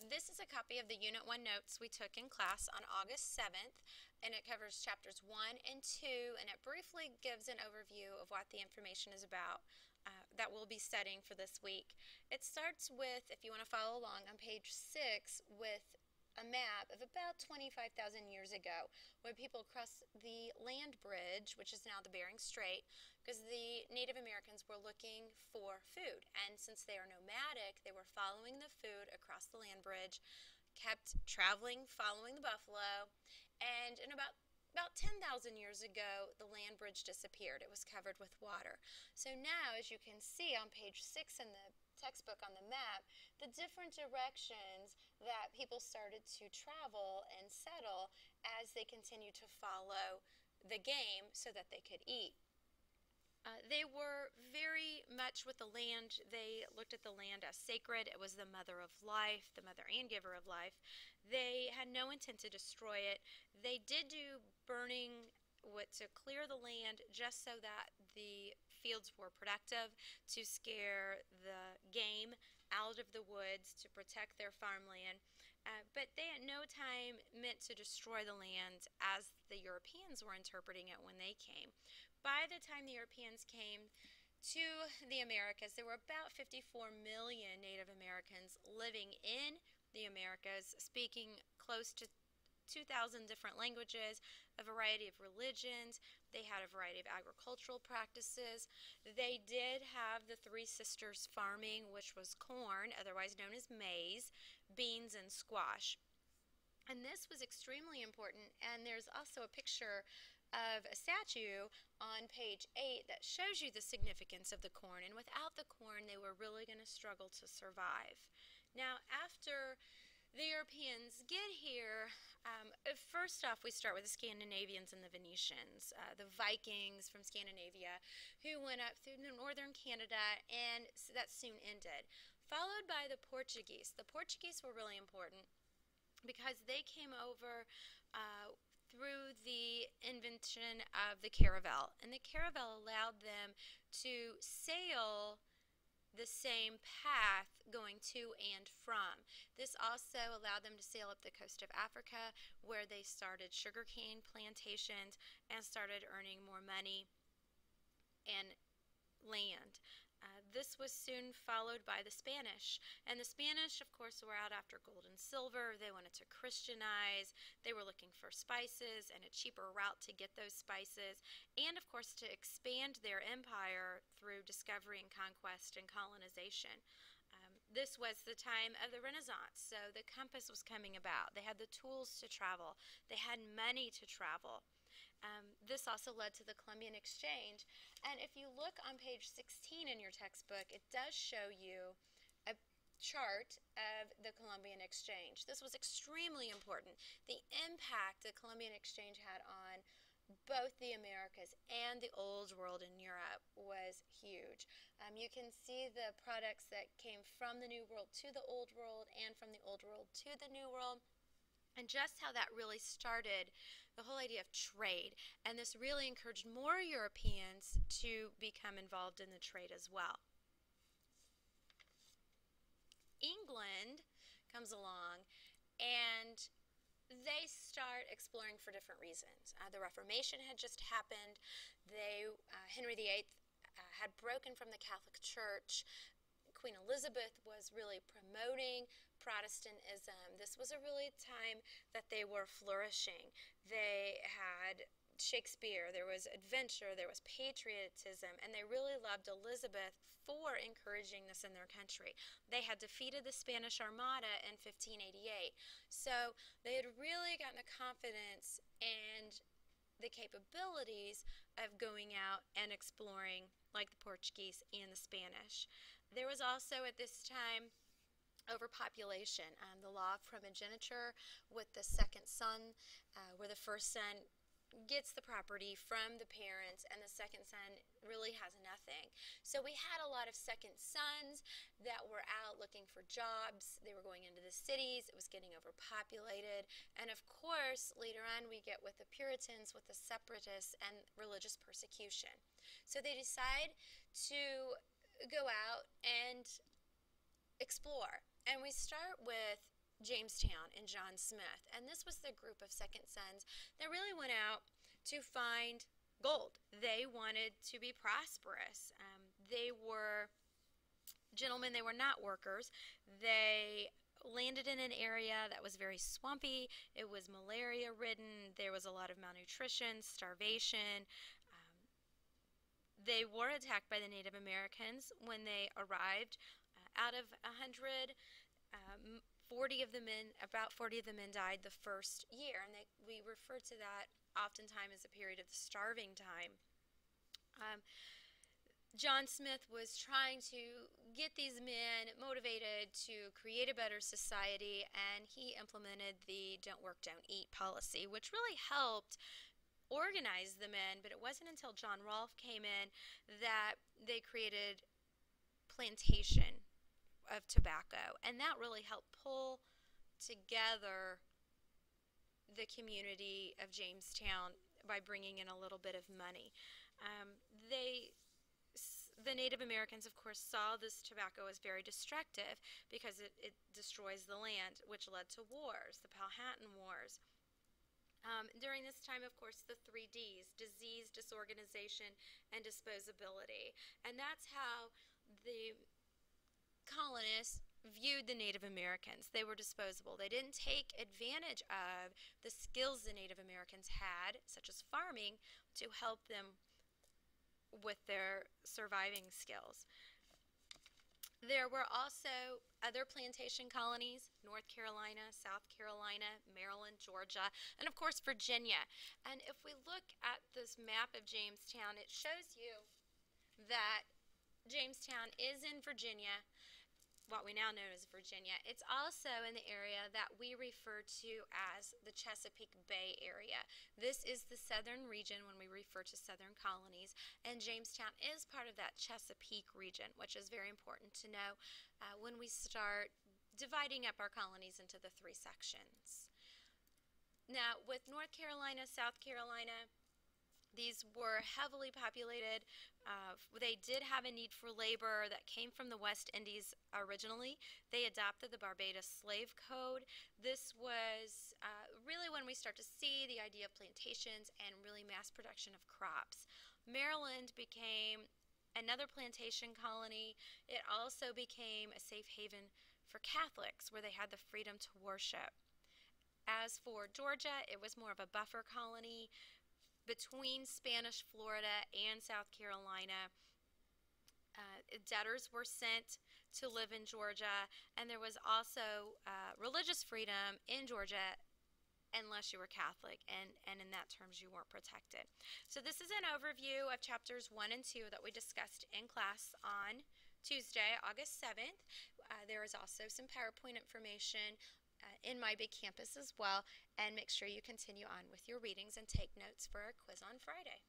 This is a copy of the Unit 1 notes we took in class on August 7th, and it covers chapters 1 and 2, and it briefly gives an overview of what the information is about that we'll be studying for this week. It starts with, if you want to follow along, on page 6 with a map of about 25,000 years ago when people crossed the land bridge, which is now the Bering Strait, because the Native Americans were looking for food. And since they are nomadic, they were following the food across the land bridge, kept traveling, following the buffalo, and in about 10,000 years ago, the land bridge disappeared. It was covered with water. So now, as you can see on page 6 in the textbook on the map, the different directions that people started to travel and settle as they continued to follow the game so that they could eat. They were very much with the land. They looked at the land as sacred. It was the mother of life, the mother and giver of life. They had no intent to destroy it. They did do burning to clear the land just so that the fields were productive, to scare the game out of the woods, to protect their farmland. But they at no time meant to destroy the land as the Europeans were interpreting it when they came. By the time the Europeans came to the Americas, there were about 54 million Native Americans living in the Americas, speaking close to 2,000 different languages, a variety of religions. They had a variety of agricultural practices. They did have the Three Sisters farming, which was corn, otherwise known as maize, beans, and squash. And this was extremely important, and there's also a picture of a statue on page 8 that shows you the significance of the corn. And without the corn, they were really going to struggle to survive. Now, after the Europeans get here, first off, we start with the Scandinavians and the Venetians, the Vikings from Scandinavia, who went up through northern Canada, and that soon ended. Followed by the Portuguese. The Portuguese were really important because they came over through the invention of the caravel. And the caravel allowed them to sail the same path going to and from. This also allowed them to sail up the coast of Africa, where they started sugarcane plantations and started earning more money and land. This was soon followed by the Spanish. And the Spanish, of course, were out after gold and silver. They wanted to Christianize. They were looking for spices and a cheaper route to get those spices. And, of course, to expand their empire through discovery and conquest and colonization. This was the time of the Renaissance, so the compass was coming about. They had the tools to travel. They had money to travel. This also led to the Columbian Exchange. And if you look on page 16 in your textbook, it does show you a chart of the Columbian Exchange. This was extremely important. The impact the Columbian Exchange had on both the Americas and the Old World in Europe was huge. You can see the products that came from the New World to the Old World and from the Old World to the New World. And just how that really started the whole idea of trade. And this really encouraged more Europeans to become involved in the trade as well. England comes along, and they start exploring for different reasons. The Reformation had just happened. Henry VIII had broken from the Catholic Church. Queen Elizabeth was really promoting Protestantism. This was a really time that they were flourishing. They had Shakespeare, there was adventure, there was patriotism, and they really loved Elizabeth for encouraging this in their country. They had defeated the Spanish Armada in 1588, so they had really gotten the confidence and the capabilities of going out and exploring like the Portuguese and the Spanish. There was also at this time overpopulation, the law of primogeniture with the second son, where the first son gets the property from the parents and the second son really has nothing. So we had a lot of second sons that were out looking for jobs. They were going into the cities. It was getting overpopulated. And of course, later on we get with the Puritans, with the separatists and religious persecution. So they decide to go out and explore. And we start with Jamestown and John Smith. And this was the group of second sons that really went out to find gold. They wanted to be prosperous. They were gentlemen, they were not workers. They landed in an area that was very swampy. It was malaria ridden. There was a lot of malnutrition, starvation. They were attacked by the Native Americans when they arrived. Out of 100, 40 of the men, about 40 of the men died the first year, and we refer to that oftentimes as a period of the starving time. John Smith was trying to get these men motivated to create a better society, and he implemented the don't work, don't eat policy, which really helped organize the men. But it wasn't until John Rolfe came in that they created plantation of tobacco, and that really helped pull together the community of Jamestown by bringing in a little bit of money. The Native Americans, of course, saw this tobacco as very destructive because it destroys the land, which led to wars, the Powhatan Wars. During this time, of course, the 3 Ds, disease, disorganization, and disposability. And that's how the colonists viewed the Native Americans. They were disposable. They didn't take advantage of the skills the Native Americans had, such as farming, to help them with their surviving skills. There were also other plantation colonies: North Carolina, South Carolina, Maryland, Georgia, and of course Virginia. And if we look at this map of Jamestown, it shows you that Jamestown is in Virginia, what we now know as Virginia. It's also in the area that we refer to as the Chesapeake Bay area. This is the southern region when we refer to southern colonies, and Jamestown is part of that Chesapeake region, which is very important to know when we start dividing up our colonies into the 3 sections. Now, with North Carolina, South Carolina, these were heavily populated. They did have a need for labor that came from the West Indies originally. They adopted the Barbados Slave Code. This was really when we start to see the idea of plantations and really mass production of crops. Maryland became another plantation colony. It also became a safe haven for Catholics, where they had the freedom to worship. As for Georgia, it was more of a buffer colony between Spanish Florida and South Carolina. Debtors were sent to live in Georgia, and there was also religious freedom in Georgia unless you were Catholic, and in that terms you weren't protected. So this is an overview of chapters 1 and 2 that we discussed in class on Tuesday, August 7th. There is also some PowerPoint information in My Big Campus as well, and make sure you continue on with your readings and take notes for our quiz on Friday.